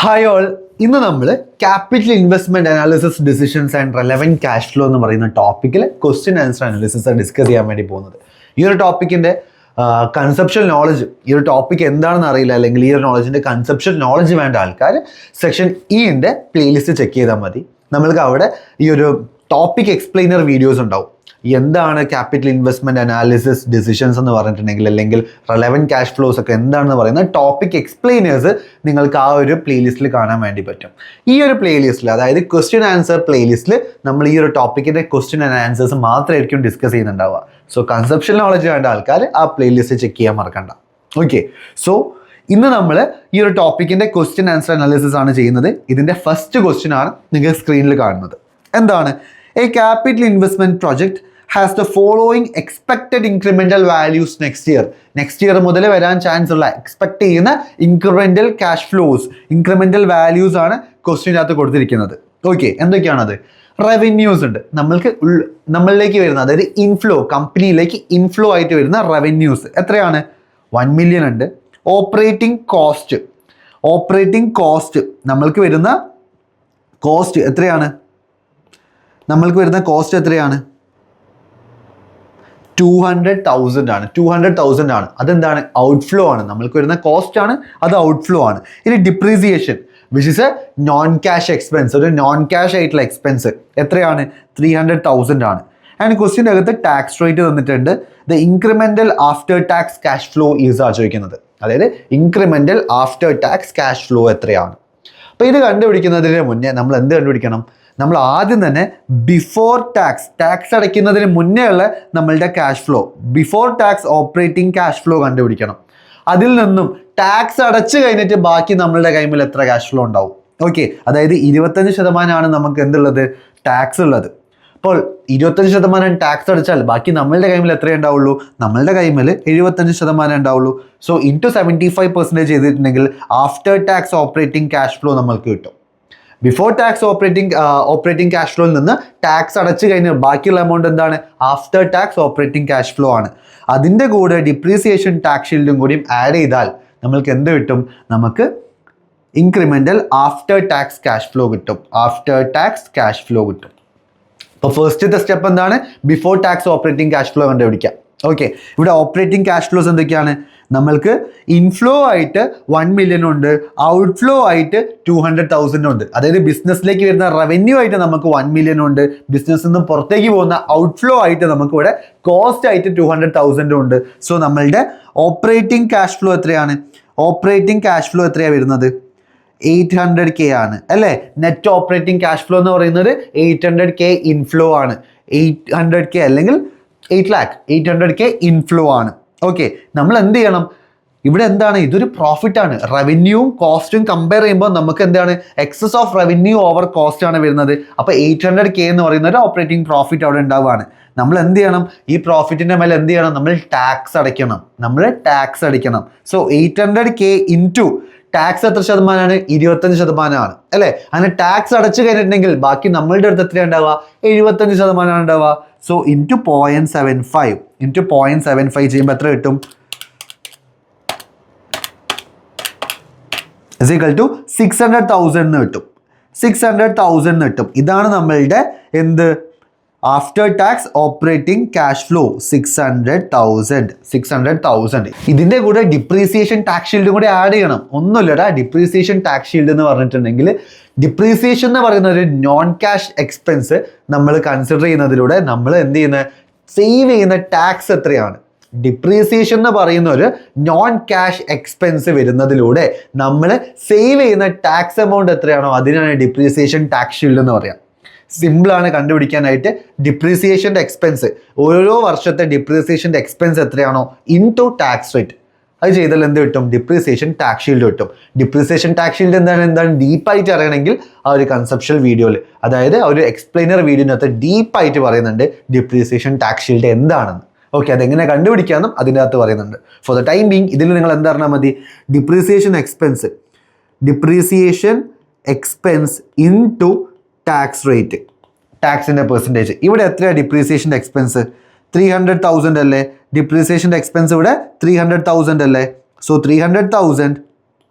Hi all, ഇന്ന് നമ്മൾ capital investment analysis decisions and relevant cash flow എന്ന് പറയുന്ന ടോപ്പിക്കിൽ ക്വസ്റ്റ്യൻ ആൻസർ അനാലിസിസ് ഡിസ്കസ് ചെയ്യാൻ വേണ്ടി പോകുന്നത്. ഈ ഒരു ടോപ്പിക്കിന്റെ കൺസെപ്ഷ്യൽ നോളജ്, ഈ ഒരു ടോപ്പിക് എന്താണെന്ന് അറിയില്ല അല്ലെങ്കിൽ ഈ ഒരു നോളജിന്റെ കൺസെപ്ഷ്യൽ നോളജ് വേണ്ട ആൾക്കാർ സെക്ഷൻ ഇന്റെ പ്ലേലിസ്റ്റ് ചെക്ക് ചെയ്താൽ മതി. നമ്മൾക്ക് അവിടെ ഈ ഒരു ടോപ്പിക് എക്സ്പ്ലെയിനർ വീഡിയോസ് ഉണ്ടാവും. എന്താണ് ക്യാപിറ്റൽ ഇൻവെസ്റ്റ്മെന്റ് അനാലിസിസ് ഡിസിഷൻസ് എന്ന് പറഞ്ഞിട്ടുണ്ടെങ്കിൽ അല്ലെങ്കിൽ റെലവൻറ്റ് ക്യാഷ് ഫ്ലോസ് ഒക്കെ എന്താണെന്ന് പറയുന്ന ടോപ്പിക് എക്സ്പ്ലെയിനേഴ്സ് നിങ്ങൾക്ക് ആ ഒരു പ്ലേലിസ്റ്റിൽ കാണാൻ വേണ്ടി പറ്റും. ഈ ഒരു പ്ലേലിസ്റ്റിൽ, അതായത് ക്വസ്റ്റ്യൻ ആൻസർ പ്ലേലിസ്റ്റിൽ നമ്മൾ ഈ ഒരു ടോപ്പിക്കിന്റെ ക്വസ്റ്റ്യൻ ആൻഡ് ആൻസേഴ്സ് മാത്രമായിരിക്കും ഡിസ്കസ് ചെയ്യുന്നുണ്ടാവുക. സോ കൺസെപ്ഷ്യൽ നോളജ് വേണ്ട ആൾക്കാർ ആ പ്ലേലിസ്റ്റ് ചെക്ക് ചെയ്യാൻ മറക്കണ്ട. ഓക്കെ, സോ ഇന്ന് നമ്മൾ ഈ ഒരു ടോപ്പിക്കിന്റെ ക്വസ്റ്റ്യൻ ആൻസർ അനാലിസിസ് ആണ് ചെയ്യുന്നത്. ഇതിന്റെ ഫസ്റ്റ് ക്വസ്റ്റ്യൻ ആണ് നിങ്ങൾ സ്ക്രീനിൽ കാണുന്നത്. എന്താണ്? A capital investment project has the following expected incremental values next year. Next year മുതൽ വരാൻ ചാൻസ് ഉള്ള എക്സ്പെക്ട് ചെയ്യുന്ന incremental cash flows, incremental values ആണ് ക്വസ്റ്റ്യനകത്ത് കൊടുത്തിരിക്കുന്നത്. ഓക്കെ, എന്തൊക്കെയാണത്? റവന്യൂസ് ഉണ്ട്, നമ്മളിലേക്ക് വരുന്ന, അതായത് ഇൻഫ്ലോ, കമ്പനിയിലേക്ക് ഇൻഫ്ലോ ആയിട്ട് വരുന്ന റവന്യൂസ് എത്രയാണ്? 1 million ഉണ്ട്. ഓപ്പറേറ്റിംഗ് കോസ്റ്റ് നമ്മൾക്ക് വരുന്ന കോസ്റ്റ് എത്രയാണ്? 200,000 ആണ്. 200,000 ആണ്. അതെന്താണ്? ഔട്ട്ഫ്ലോ ആണ്. നമ്മൾക്ക് വരുന്ന കോസ്റ്റ് ആണ്, അത് ഔട്ട്ഫ്ലോ ആണ്. ഇനി depreciation which is A non cash expense, ഒരു നോൺ ക്യാഷ് ആയിട്ടുള്ള എക്സ്പെൻസ് എത്രയാണ്? 300,000 ആണ്. ആൻഡ് ക്വസ്റ്റ്യൻ്റെ അകത്ത് ടാക്സ് റേറ്റ് തന്നിട്ടുണ്ട്. The incremental after tax cash flow is ആ ചോദിക്കുന്നത്. അതായത് incremental after tax cash flow എത്രയാണ്? അപ്പോൾ ഇത് കണ്ടുപിടിക്കുന്നതിന് മുന്നേ നമ്മൾ എന്ത് കണ്ടുപിടിക്കണം? നമ്മൾ ആദ്യം തന്നെ ബിഫോർ ടാക്സ് അടയ്ക്കുന്നതിന് മുന്നേ ഉള്ള നമ്മളുടെ cash flow, before tax operating cash flow കണ്ടുപിടിക്കണം. അതിൽ നിന്നും ടാക്സ് അടച്ചു കഴിഞ്ഞിട്ട് ബാക്കി നമ്മളുടെ കൈമിൽ എത്ര ക്യാഷ് ഫ്ലോ ഉണ്ടാവും? ഓക്കെ, അതായത് 25% നമുക്ക് എന്തുള്ളത്? ടാക്സ് ഉള്ളത്. അപ്പോൾ 25% ടാക്സ് അടച്ചാൽ ബാക്കി നമ്മളുടെ കൈമിൽ എത്രയേ ഉണ്ടാവുള്ളൂ? നമ്മളുടെ കൈമിൽ 75% ഉണ്ടാവുള്ളൂ. സോ ഇൻറ്റു 75% ചെയ്തിട്ടുണ്ടെങ്കിൽ after tax operating cash flow നമ്മൾക്ക് കിട്ടും. ബിഫോർ ടാക്സ് ഓപ്പറേറ്റിംഗ് ക്യാഷ് ഫ്ലോയിൽ നിന്ന് ടാക്സ് അടച്ചു കഴിഞ്ഞാൽ ബാക്കിയുള്ള എമൗണ്ട് എന്താണ്? After tax operating cash flow ആണ്. അതിൻ്റെ കൂടെ ഡിപ്രീസിയേഷൻ ടാക്സ് ഷീൽഡും കൂടിയും ആഡ് ചെയ്താൽ നമ്മൾക്ക് എന്ത് കിട്ടും? നമുക്ക് incremental after tax cash flow കിട്ടും. അപ്പോൾ ഫസ്റ്റത്തെ സ്റ്റെപ്പ് എന്താണ്? Before tax operating cash flow കണ്ടുപിടിക്കാം. ഓക്കെ, ഇവിടെ ഓപ്പറേറ്റിംഗ് ക്യാഷ് ഫ്ലോസ് എന്തൊക്കെയാണ്? നമ്മൾക്ക് ഇൻഫ്ലോ ആയിട്ട് 1 million ഉണ്ട്, ഔട്ട്ഫ്ലോ ആയിട്ട് 200,000 ഉണ്ട്. അതായത് ബിസിനസ്സിലേക്ക് വരുന്ന റവന്യൂ ആയിട്ട് നമുക്ക് 1 million ഉണ്ട്, ബിസിനസ്സിൽ നിന്ന് പുറത്തേക്ക് പോകുന്ന ഔട്ട്ഫ്ലോ ആയിട്ട് നമുക്ക് ഇവിടെ കോസ്റ്റ് ആയിട്ട് 200,000 ഉണ്ട്. സോ നമ്മളുടെ ഓപ്പറേറ്റിംഗ് ക്യാഷ് ഫ്ലോ എത്രയാണ്? വരുന്നത് 800K ആണ് അല്ലേ? നെറ്റ് ഓപ്പറേറ്റിംഗ് ക്യാഷ് ഫ്ലോ എന്ന് പറയുന്നത് 800K ഇൻഫ്ലോ ആണ്. 800K അല്ലെങ്കിൽ 800K ഇൻഫ്ലോ ആണ്. ഓക്കെ, നമ്മൾ എന്ത് ചെയ്യണം? ഇവിടെ എന്താണ്? ഇതൊരു പ്രോഫിറ്റ് ആണ്. റവന്യൂവും കോസ്റ്റും കമ്പയർ ചെയ്യുമ്പോൾ നമുക്ക് എന്താണ്? Excess of revenue over cost ആണ് വരുന്നത്. അപ്പോൾ 800K എന്ന് പറയുന്ന ഒരു ഓപ്പറേറ്റിംഗ് പ്രോഫിറ്റ് അവിടെ ഉണ്ടാവുകയാണ്. നമ്മൾ എന്ത് ചെയ്യണം? ഈ പ്രോഫിറ്റിന്റെ മേലെ എന്ത് ചെയ്യണം? നമ്മൾ ടാക്സ് അടയ്ക്കണം. സോ 800K ഇൻറ്റു ടാക്സ് എത്ര ശതമാനമാണ്? 25% അല്ലേ? അങ്ങനെ ടാക്സ് അടച്ചു കഴിഞ്ഞിട്ടുണ്ടെങ്കിൽ ബാക്കി നമ്മളുടെ അടുത്ത് എത്ര ഉണ്ടാവുക? 75% ഉണ്ടാവുക. സോ ഇൻറ്റു 0.75 ചെയ്യുമ്പോൾ എത്ര കിട്ടും? ഇസ് ഈക്വൽ ടു 600,000 കിട്ടും. 600,000 കിട്ടും. ഇതാണ് നമ്മളുടെ എന്ത്? After tax operating cash flow 600,000. ഇതിന്റെ കൂടെ ഡിപ്രീസിയേഷൻ ടാക്സ് ഷീൽഡും കൂടെ ആഡ് ചെയ്യണം. ഒന്നുമില്ലടാ, ഡിപ്രീസിയേഷൻ ടാക്സ് ഷീൽഡ് എന്ന് പറഞ്ഞിട്ടുണ്ടെങ്കിൽ ഡിപ്രീസിയേഷൻ എന്ന് പറയുന്ന ഒരു നോൺ ക്യാഷ് എക്സ്പെൻസ് നമ്മൾ കൺസിഡർ ചെയ്യുന്നതിലൂടെ നമ്മൾ എന്ത് ചെയ്യുന്നത്? സേവ് ചെയ്യുന്ന ടാക്സ് എത്രയാണ്? ഡിപ്രീസിയേഷൻ എന്ന് പറയുന്ന ഒരു നോൺ ക്യാഷ് എക്സ്പെൻസ് വരുന്നതിലൂടെ നമ്മൾ സേവ് ചെയ്യുന്ന ടാക്സ് എമൗണ്ട് എത്രയാണോ അതിനാണ് ഡിപ്രീസിയേഷൻ ടാക്സ് ഷീൽഡ് എന്ന് പറയാം. സിമ്പിളാണ് കണ്ടുപിടിക്കാനായിട്ട്. ഡിപ്രീസിയേഷൻ്റെ എക്സ്പെൻസ്, ഓരോ വർഷത്തെ ഡിപ്രീസിയേഷൻ്റെ എക്സ്പെൻസ് എത്രയാണോ ഇൻടു ടാക്സ് റേറ്റ്, അത് ചെയ്താൽ എന്ത് കിട്ടും? ഡിപ്രീസിയേഷൻ ടാക്സ് ഷീൽഡ് കിട്ടും. ഡിപ്രീസിയേഷൻ ടാക്സ് ഷീൽഡ് എന്താണ് ഡീപ്പായിട്ട് അറിയണമെങ്കിൽ ആ ഒരു കൺസെപ്ഷ്യൽ വീഡിയോയിൽ, അതായത് ആ ഒരു എക്സ്പ്ലെയിനർ വീഡിയോനകത്ത് ഡീപ്പായിട്ട് പറയുന്നുണ്ട് ഡിപ്രീസിയേഷൻ ടാക്സ് ഷീൽഡ് എന്താണെന്ന്. ഓക്കെ, അതെങ്ങനെ കണ്ടുപിടിക്കാമെന്നും അതിൻ്റെ അകത്ത് പറയുന്നുണ്ട്. ഫോർ ദ ടൈം ബീങ് ഇതിൽ നിങ്ങൾ എന്താ പറഞ്ഞാൽ മതി? Depreciation expense into tax rate, ടാക്സിൻ്റെ പെർസെൻറ്റേജ്. ഇവിടെ എത്രയാണ് ഡിപ്രീസിയേഷൻ്റെ എക്സ്പെൻസ്? 300,000 അല്ലേ? ഡിപ്രീസിയേഷൻ്റെ എക്സ്പെൻസ് ഇവിടെ 300,000 അല്ലേ? സോ 300,000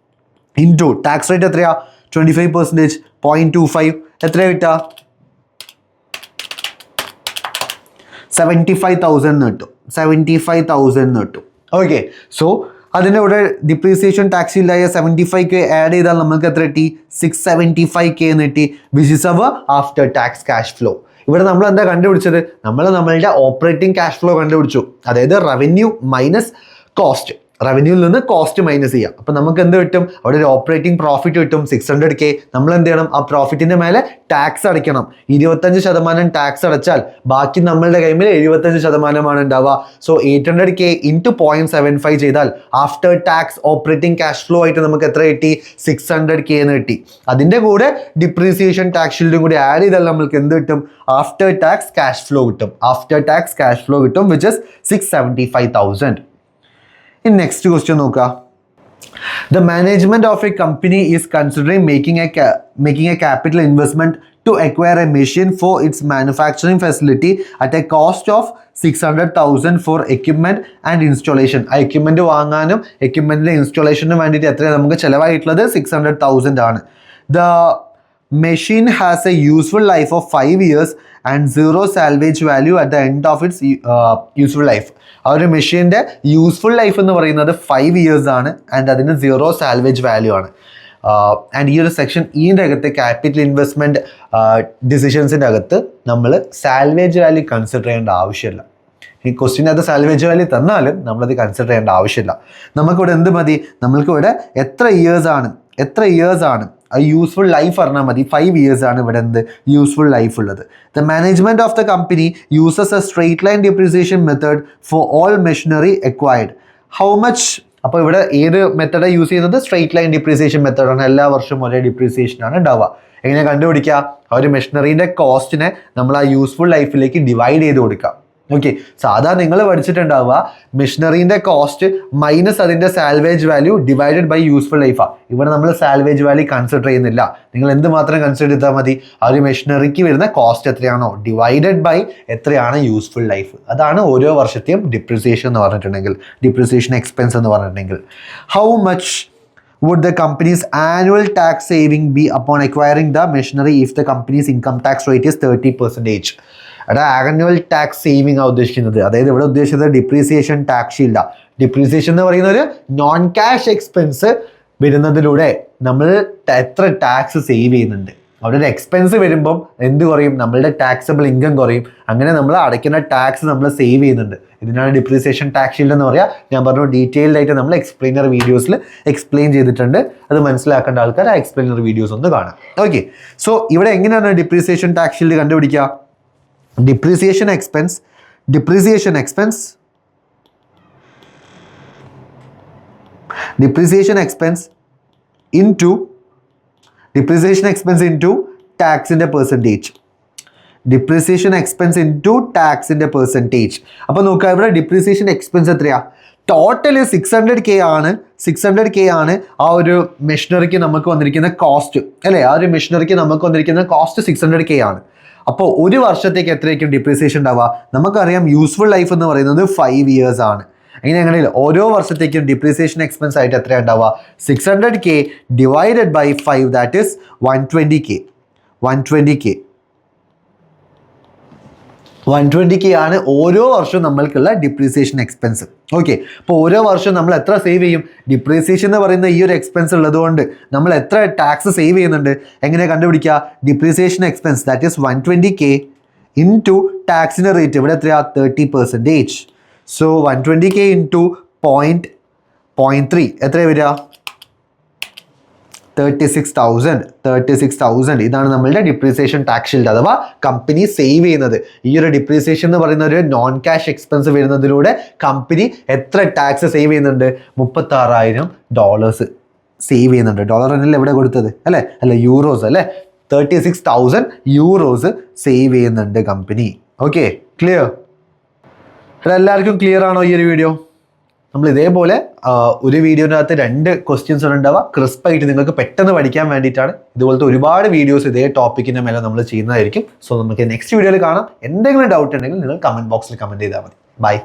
ഇൻറ്റു ടാക്സ് റേറ്റ് എത്രയാ? 25%, 0.25, എത്ര കിട്ടുക? 75,000 കിട്ടും. 75,000 കിട്ടും. ഓക്കെ, സോ അതിൻ്റെ കൂടെ ഡിപ്രീസിയേഷൻ ടാക്സ് ഇല്ലായ 75K ആഡ് ചെയ്താൽ നമുക്ക് എത്ര കിട്ടി? 675K എന്ന് കിട്ടി, which is our after tax cash flow. ഇവിടെ നമ്മൾ എന്താ കണ്ടുപിടിച്ചത്? നമ്മളുടെ ഓപ്പറേറ്റിംഗ് ക്യാഷ് ഫ്ലോ കണ്ടുപിടിച്ചു. അതായത് റവന്യൂ മൈനസ് കോസ്റ്റ്, റവന്യൂവിൽ നിന്ന് കോസ്റ്റ് മൈനസ് ചെയ്യാം. അപ്പം നമുക്ക് എന്ത് കിട്ടും? അവിടെ ഒരു ഓപ്പറേറ്റിംഗ് പ്രോഫിറ്റ് കിട്ടും 600K. നമ്മൾ എന്ത് ചെയ്യണം? ആ പ്രോഫിറ്റിൻ്റെ മേലെ ടാക്സ് അടയ്ക്കണം. 25% ടാക്സ് അടച്ചാൽ ബാക്കി നമ്മളുടെ കയ്യിൽ 75% ഉണ്ടാവുക. സോ 800K ഇൻറ്റു 0.75 ചെയ്താൽ after tax operating cash flow ആയിട്ട് നമുക്ക് എത്ര കിട്ടി? 600K എന്ന് കിട്ടി. അതിൻ്റെ കൂടെ ഡിപ്രീസിയേഷൻ ടാക്സ് ഷീൽഡും കൂടി ആഡ് ചെയ്താൽ നമുക്ക് എന്ത് കിട്ടും? ആഫ്റ്റർ ടാക്സ് ക്യാഷ് ഫ്ലോ കിട്ടും. ആഫ്റ്റർ ടാക്സ് ക്യാഷ് ഫ്ലോ കിട്ടും, which is 675,000. In next question നോക്കുക. The management of a company is considering making a capital investment to acquire a machine for its manufacturing facility at a cost of 600,000 for equipment and installation. ആ equipment വാങ്ങാനും എക്യുപ്മെന്റിന്റെ ഇൻസ്റ്റോളേഷനും വേണ്ടിയിട്ട് എത്രയാണ് നമുക്ക് ചിലവായിട്ടുള്ളത്? 600,000 ആണ്. The machine has a useful life of 5 years and zero salvage value at the end of its useful life. ആ ഒരു മെഷീൻ്റെ useful life എന്ന് പറയുന്നത് 5 years ആണ് ആൻഡ് അതിന് 0 സാൽവേജ് വാല്യൂ ആണ്. ആൻഡ് ഈ ഒരു സെക്ഷൻ ഈൻ്റെ അകത്ത് ക്യാപിറ്റൽ ഇൻവെസ്റ്റ്മെൻറ്റ് ഡിസിഷൻസിൻ്റെ അകത്ത് നമ്മൾ സാൽവേജ് വാല്യൂ കൺസിഡർ ചെയ്യേണ്ട ആവശ്യമില്ല. ഈ ക്വസ്റ്റ്യനകത്ത് സാൽവേജ് വാല്യൂ തന്നാലും നമ്മളത് കൺസിഡർ ചെയ്യേണ്ട ആവശ്യമില്ല. നമുക്കിവിടെ എന്ത് മതി? നമ്മൾക്കിവിടെ എത്ര ഇയേഴ്സ് ആണ് ആ യൂസ്ഫുൾ ലൈഫ് പറഞ്ഞാൽ മതി. 5 years ആണ് ഇവിടെ എന്ത് യൂസ്ഫുൾ ലൈഫ് ഉള്ളത്. The management of the company uses A straight line depreciation method for all machinery acquired. How much? അപ്പോൾ ഇവിടെ ഏത് മെത്തേഡാണ് യൂസ് ചെയ്യുന്നത്? സ്ട്രെയിറ്റ് ലൈൻ ഡിപ്രീസിയേഷൻ മെത്തേഡാണ്. എല്ലാ വർഷവും ഒരേ ഡിപ്രീസിയേഷൻ ആണ് ഉണ്ടാവുക. എങ്ങനെ കണ്ടുപിടിക്കുക? ആ ഒരു മെഷീനറിൻ്റെ കോസ്റ്റിനെ നമ്മൾ ആ യൂസ്ഫുൾ ലൈഫിലേക്ക് ഡിവൈഡ് ചെയ്ത് കൊടുക്കുക. ഓക്കെ, സാധാ നിങ്ങൾ പഠിച്ചിട്ടുണ്ടാവുക മെഷീനറിൻ്റെ കോസ്റ്റ് മൈനസ് അതിൻ്റെ salvage value divided by useful ലൈഫാണ്. ഇവിടെ നമ്മൾ സാൽവേജ് വാല്യൂ കൺസിഡർ ചെയ്യുന്നില്ല. നിങ്ങൾ എന്ത് മാത്രം കൺസിഡർ ചെയ്താൽ മതി? ആ ഒരു മെഷീനറിക്ക് വരുന്ന കോസ്റ്റ് എത്രയാണോ ഡിവൈഡഡ് ബൈ എത്രയാണ് യൂസ്ഫുൾ ലൈഫ്. അതാണ് ഓരോ വർഷത്തെയും ഡിപ്രിസിയേഷൻ എന്ന് പറഞ്ഞിട്ടുണ്ടെങ്കിൽ, ഡിപ്രിസിയേഷൻ എക്സ്പെൻസ് എന്ന് പറഞ്ഞിട്ടുണ്ടെങ്കിൽ. How much would the company's annual tax saving be upon acquiring the machinery if the company's income tax rate is 30%? അവിടെ ആനുവൽ ടാക്സ് സേവിംഗ് ആണ് ഉദ്ദേശിക്കുന്നത്. അതായത് ഇവിടെ ഉദ്ദേശിച്ചത് ഡിപ്രീസിയേഷൻ ടാക്സ് ഷീൽഡ്. ഡിപ്രീസിയേഷൻ എന്ന് പറയുന്ന ഒരു നോൺ ക്യാഷ് എക്സ്പെൻസ് വരുന്നതിലൂടെ നമ്മൾ എത്ര ടാക്സ് സേവ് ചെയ്യുന്നുണ്ട്. അവിടെ ഒരു എക്സ്പെൻസ് വരുമ്പം എന്ത് കുറയും? നമ്മളുടെ ടാക്സബിൾ ഇൻകം കുറയും. അങ്ങനെ നമ്മൾ അടയ്ക്കുന്ന ടാക്സ് നമ്മൾ സേവ് ചെയ്യുന്നുണ്ട്. ഇതിനാണ് ഡിപ്രീസിയേഷൻ ടാക്സ് ഷീൽഡ് എന്ന് പറയുക. ഞാൻ പറഞ്ഞു ഡീറ്റെയിൽഡ് ആയിട്ട് നമ്മൾ എക്സ്പ്ലെയിനർ വീഡിയോസിൽ എക്സ്പ്ലെയിൻ ചെയ്തിട്ടുണ്ട്. അത് മനസ്സിലാക്കേണ്ട ആൾക്കാർ ആ എക്സ്പ്ലെയിനർ വീഡിയോസ് ഒന്ന് കാണാം. ഓക്കെ, സോ ഇവിടെ എങ്ങനെയാണ് ഡിപ്രീസിയേഷൻ ടാക്സ് ഷീൽഡ് കണ്ടുപിടിക്കുക? Depreciation expense into tax in the percentage. Depreciation expense into tax in the percentage. അപ്പോൾ നോക്കുക, ഇവിടെ ഡിപ്രീസിയേഷൻ എക്സ്പെൻസ് എത്രയാ? ടോട്ടല് 600K ആണ് ആ ഒരു മെഷീനറിക്ക് നമുക്ക് വന്നിരിക്കുന്ന കോസ്റ്റ് അല്ലേ? ആ ഒരു മെഷീനറിക്ക് നമുക്ക് വന്നിരിക്കുന്ന കോസ്റ്റ് 600K ആണ്. അപ്പോൾ ഒരു വർഷത്തേക്ക് എത്രയായിരിക്കും ഡിപ്രീസിയേഷൻ ഉണ്ടാവുക? നമുക്കറിയാം യൂസ്ഫുൾ ലൈഫ് എന്ന് പറയുന്നത് 5 years ആണ്. അങ്ങനെയാണെങ്കിൽ ഓരോ വർഷത്തേക്കും ഡിപ്രീസിയേഷൻ എക്സ്പെൻസ് ആയിട്ട് എത്രയാണ് ഉണ്ടാവുക? 600K divided by 5, that is 120K ആണ് ഓരോ വർഷവും നമ്മൾക്കുള്ള ഡിപ്രീസിയേഷൻ എക്സ്പെൻസ്. ഓക്കെ, അപ്പോൾ ഓരോ വർഷവും നമ്മൾ എത്ര സേവ് ചെയ്യും? ഡിപ്രീസിയേഷൻ എന്ന് പറയുന്ന ഈ ഒരു എക്സ്പെൻസ് ഉള്ളതുകൊണ്ട് നമ്മൾ എത്ര ടാക്സ് സേവ് ചെയ്യുന്നുണ്ട്? എങ്ങനെ കണ്ടുപിടിക്കുക? Depreciation expense that is 120K into ടാക്സിൻ്റെ റേറ്റ് ഇവിടെ എത്രയാ? 30%. സോ 120K ഇൻറ്റു 0.3 എത്ര വരിക? 36,000. ഇതാണ് നമ്മളുടെ ഡിപ്രീസിയേഷൻ ടാക്സ് ഷീൽഡ് അഥവാ കമ്പനി സേവ് ചെയ്യുന്നത്. ഈ ഒരു ഡിപ്രീസിയേഷൻ എന്ന് പറയുന്ന ഒരു നോൺ ക്യാഷ് എക്സ്പെൻസ് വരുന്നതിലൂടെ കമ്പനി എത്ര ടാക്സ് സേവ് ചെയ്യുന്നുണ്ട്? $36,000 സേവ് ചെയ്യുന്നുണ്ട്. ഡോളർ എന്നല്ല എവിടെ കൊടുത്തത് അല്ല യൂറോസ് അല്ലേ? 36,000 euros സേവ് ചെയ്യുന്നുണ്ട് കമ്പനി. Okay, clear? എല്ലാവർക്കും ക്ലിയർ ആണോ ഈ ഒരു വീഡിയോ? നമ്മൾ ഇതേപോലെ ഒരു വീഡിയോനകത്ത് 2 ക്വസ്റ്റ്യൻസ് ഉണ്ടാവുക. ക്രിസ്പായിട്ട് നിങ്ങൾക്ക് പെട്ടെന്ന് പഠിക്കാൻ വേണ്ടിയിട്ടാണ്. ഇതുപോലത്തെ ഒരുപാട് വീഡിയോസ് ഇതേ ടോപ്പിക്കിൻ്റെ മേലെ നമ്മൾ ചെയ്യുന്നതായിരിക്കും. സോ നമുക്ക് നെക്സ്റ്റ് വീഡിയോയിൽ കാണാം. എന്തെങ്കിലും ഡൗട്ട് ഉണ്ടെങ്കിൽ നിങ്ങൾ കമൻറ്റ് ബോക്സിൽ കമൻറ്റ് ചെയ്താൽ മതി. ബൈ.